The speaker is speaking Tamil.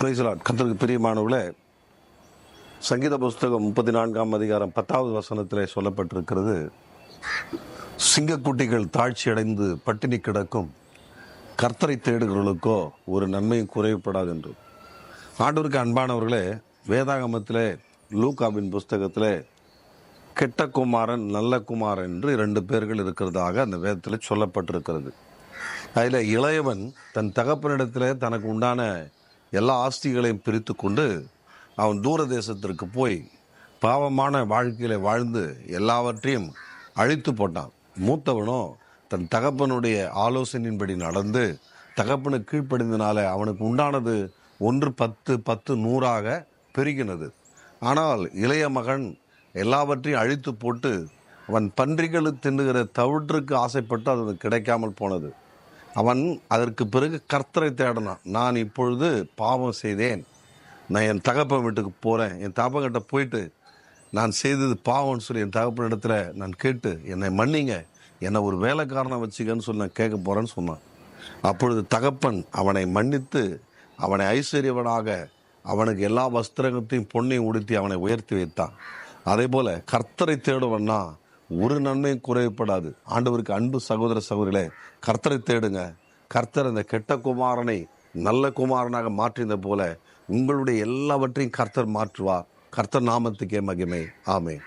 கர்த்தருக்கு பிரியமானவர்களே, சங்கீத புஸ்தகம் 34ஆம் அதிகாரம் 10வது வசனத்திலே சொல்லப்பட்டிருக்கிறது, சிங்கக்குட்டிகள் தாழ்ச்சி அடைந்து பட்டினி கிடக்கும், கர்த்தரை தேடுகிறவர்களுக்கோ ஒரு நன்மையும் குறைவுபடாது என்று. ஆண்டவருக்கு அன்பானவர்களே, வேதாகமத்திலே லூக்காவின் புஸ்தகத்திலே கெட்ட குமாரன் நல்ல குமாரன் என்று 2 பேர்கள் இருக்கிறதாக அந்த வேதத்தில் சொல்லப்பட்டிருக்கிறது. அதில் இளையவன் தன் தகப்பனிடத்திலே தனக்கு உண்டான எல்லா ஆஸ்திகளையும் பிரித்து கொண்டு அவன் தூர தேசத்திற்கு போய் பாவமான வாழ்க்கையில வாழ்ந்து எல்லாவற்றையும் அழித்து போட்டான். மூத்தவனோ தன் தகப்பனுடைய ஆலோசனையின்படி நடந்து தகப்பனுக்கு கீழ்ப்படிந்தனால அவனுக்கு உண்டானது 1 10 10 100ஆக பெருகினது. ஆனால் இளைய மகன் எல்லாவற்றையும் அழித்து போட்டு அவன் பன்றிகள் தின்னுகிற தவிற்றுக்கு ஆசைப்பட்டு அது கிடைக்காமல் போனது. அவன் அதற்கு பிறகு கர்த்தரை தேடினான். நான் இப்பொழுது பாவம் செய்தேன், நான் என் தகப்பன் வீட்டுக்கு போகிறேன், என் தகப்பன்கிட்ட போயிட்டு நான் செய்தது பாவம்னு சொல்லி என் தகப்பனிடத்துல நான் கேட்டு என்னை மன்னிங்க, என்னை ஒரு வேலைக்காரனை வச்சுக்கன்னு சொல்லி நான் கேட்க போகிறேன்னு சொன்னான். அப்பொழுது தகப்பன் அவனை மன்னித்து அவனை ஐஸ்வர்யவனாக அவனுக்கு எல்லா வஸ்திரங்கத்தையும் பொன்னையும் உடுத்தி அவனை உயர்த்தி வைத்தான். அதே போல் கர்த்தரை தேடுவன்னா ஒரு நன்மையும் குறைவுபடாது. ஆண்டவருக்கு அன்பு சகோதர சகோதரிகளே, கர்த்தரை தேடுங்க. கர்த்தர் அந்த கெட்ட குமாரனை நல்ல குமாரனாக மாற்றினது போல உங்களுடைய எல்லாவற்றையும் கர்த்தர் மாற்றுவார். கர்த்தர் நாமத்துக்கே மகிமை. ஆமென்.